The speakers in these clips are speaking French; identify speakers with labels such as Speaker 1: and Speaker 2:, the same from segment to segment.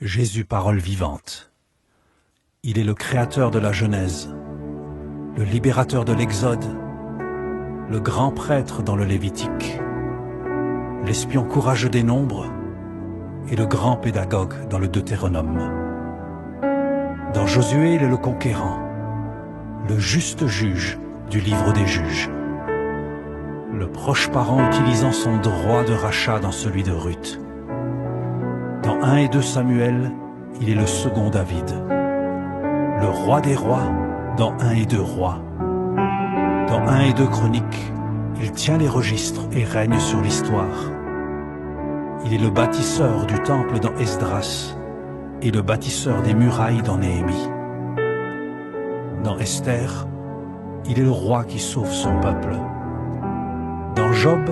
Speaker 1: Jésus, parole vivante. Il est le créateur de la Genèse, le libérateur de l'Exode, le grand prêtre dans le Lévitique, l'espion courageux des nombres et le grand pédagogue dans le Deutéronome. Dans Josué, il est le conquérant, le juste juge du livre des juges, le proche parent utilisant son droit de rachat dans celui de Ruth. Dans 1 et 2 Samuel, il est le second David, le roi des rois dans 1 et 2 rois. Dans 1 et 2 Chroniques, il tient les registres et règne sur l'histoire. Il est le bâtisseur du temple dans Esdras et le bâtisseur des murailles dans Néhémie. Dans Esther, il est le roi qui sauve son peuple. Dans Job,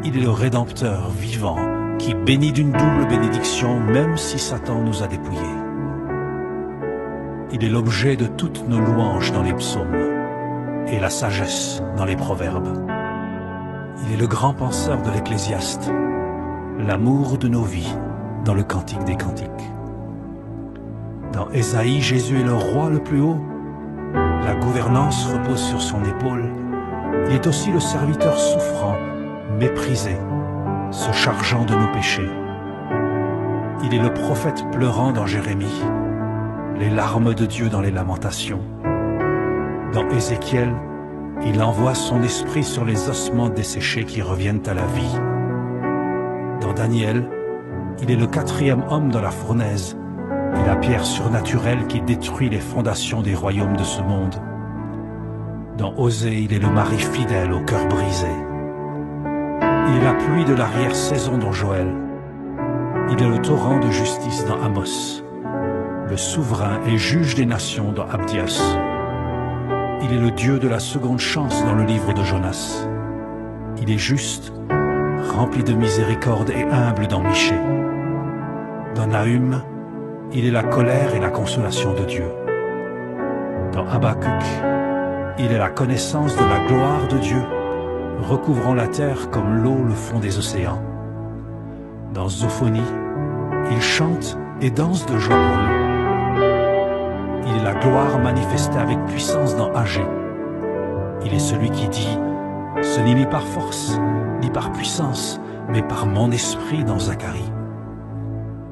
Speaker 1: il est le rédempteur vivant qui bénit d'une double bénédiction même si Satan nous a dépouillés. Il est l'objet de toutes nos louanges dans les psaumes et la sagesse dans les proverbes. Il est le grand penseur de l'Ecclésiaste, l'amour de nos vies dans le Cantique des Cantiques. Dans Ésaïe, Jésus est le roi le plus haut. La gouvernance repose sur son épaule. Il est aussi le serviteur souffrant, méprisé, se chargeant de nos péchés. Il est le prophète pleurant dans Jérémie, les larmes de Dieu dans les lamentations. Dans Ézéchiel, il envoie son esprit sur les ossements desséchés qui reviennent à la vie. Dans Daniel, il est le 4e homme dans la fournaise et la pierre surnaturelle qui détruit les fondations des royaumes de ce monde. Dans Osée, il est le mari fidèle au cœur brisé. Il est la pluie de l'arrière-saison dans Joël. Il est le torrent de justice dans Amos, le souverain et juge des nations dans Abdias. Il est le Dieu de la seconde chance dans le livre de Jonas. Il est juste, rempli de miséricorde et humble dans Michée. Dans Nahum, il est la colère et la consolation de Dieu. Dans Habakkuk, il est la connaissance de la gloire de Dieu, recouvrant la terre comme l'eau le fond des océans. Dans Zophonie, il chante et danse de joie pour nous. Il est la gloire manifestée avec puissance dans Agé. Il est celui qui dit « Ce n'est ni par force, ni par puissance, mais par mon esprit » dans Zacharie.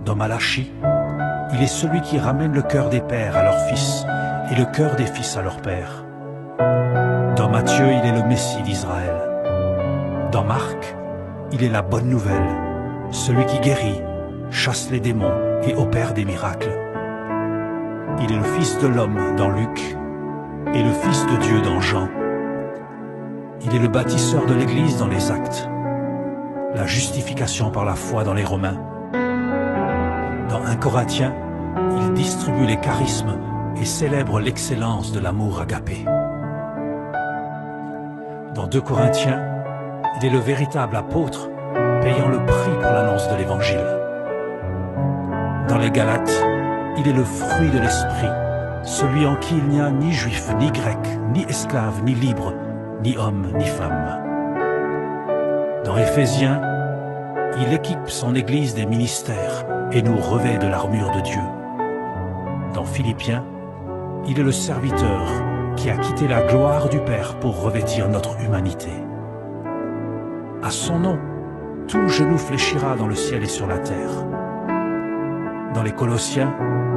Speaker 1: Dans Malachie, il est celui qui ramène le cœur des pères à leurs fils et le cœur des fils à leurs pères. Dans Matthieu, il est le Messie d'Israël. Dans Marc, il est la bonne nouvelle, celui qui guérit, chasse les démons et opère des miracles. Il est le Fils de l'homme dans Luc et le Fils de Dieu dans Jean. Il est le bâtisseur de l'Église dans les Actes, la justification par la foi dans les Romains. Dans 1 Corinthiens, il distribue les charismes et célèbre l'excellence de l'amour agapé. Dans 2 Corinthiens, il est le véritable apôtre, payant le prix pour l'annonce de l'Évangile. Dans les Galates, il est le fruit de l'Esprit, celui en qui il n'y a ni juif, ni grec, ni esclave, ni libre, ni homme, ni femme. Dans Éphésiens, il équipe son Église des ministères et nous revêt de l'armure de Dieu. Dans Philippiens, il est le serviteur qui a quitté la gloire du Père pour revêtir notre humanité. À son nom, tout genou fléchira dans le ciel et sur la terre. Dans les Colossiens,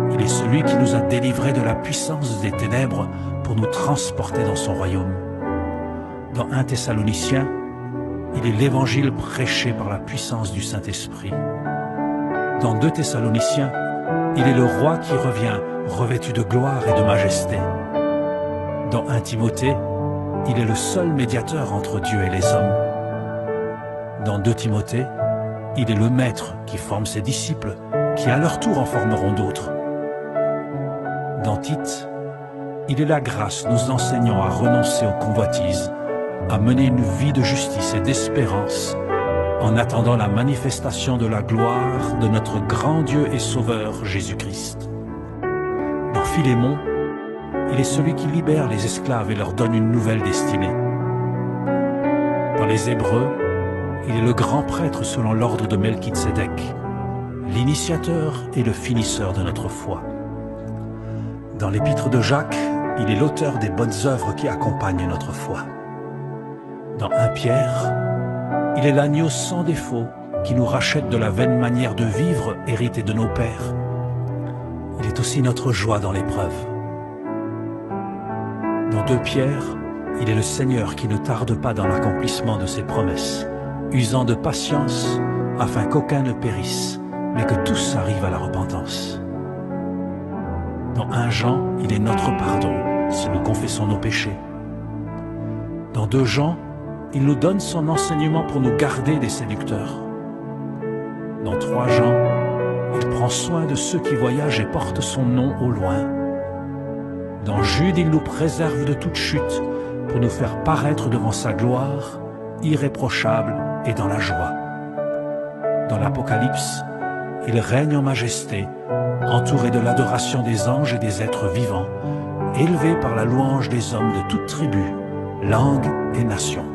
Speaker 1: il est celui qui nous a délivrés de la puissance des ténèbres pour nous transporter dans son royaume. Dans 1 Thessaloniciens, il est l'évangile prêché par la puissance du Saint-Esprit. Dans 2 Thessaloniciens, il est le roi qui revient, revêtu de gloire et de majesté. Dans 1 Timothée, il est le seul médiateur entre Dieu et les hommes. Dans 2 Timothée, il est le maître qui forme ses disciples, qui à leur tour en formeront d'autres. Dans Tite, il est la grâce nous enseignant à renoncer aux convoitises, à mener une vie de justice et d'espérance, en attendant la manifestation de la gloire de notre grand Dieu et Sauveur Jésus-Christ. Dans Philémon, il est celui qui libère les esclaves et leur donne une nouvelle destinée. Dans les Hébreux, il est le grand prêtre selon l'ordre de Melchitsédek. l'initiateur et le finisseur de notre foi. Dans l'épître de Jacques, il est l'auteur des bonnes œuvres qui accompagnent notre foi. Dans 1 Pierre, il est l'agneau sans défaut qui nous rachète de la vaine manière de vivre héritée de nos pères. Il est aussi notre joie dans l'épreuve. Dans 2 Pierre, il est le Seigneur qui ne tarde pas dans l'accomplissement de ses promesses, usant de patience afin qu'aucun ne périsse, mais que tous arrivent à la repentance. Dans 1 Jean, il est notre pardon si nous confessons nos péchés. Dans 2 Jean, il nous donne son enseignement pour nous garder des séducteurs. Dans 3 Jean, il prend soin de ceux qui voyagent et portent son nom au loin. Dans Jude, il nous préserve de toute chute pour nous faire paraître devant sa gloire, irréprochable et dans la joie. Dans l'Apocalypse, il règne en majesté, entouré de l'adoration des anges et des êtres vivants, élevé par la louange des hommes de toutes tribus, langues et nations.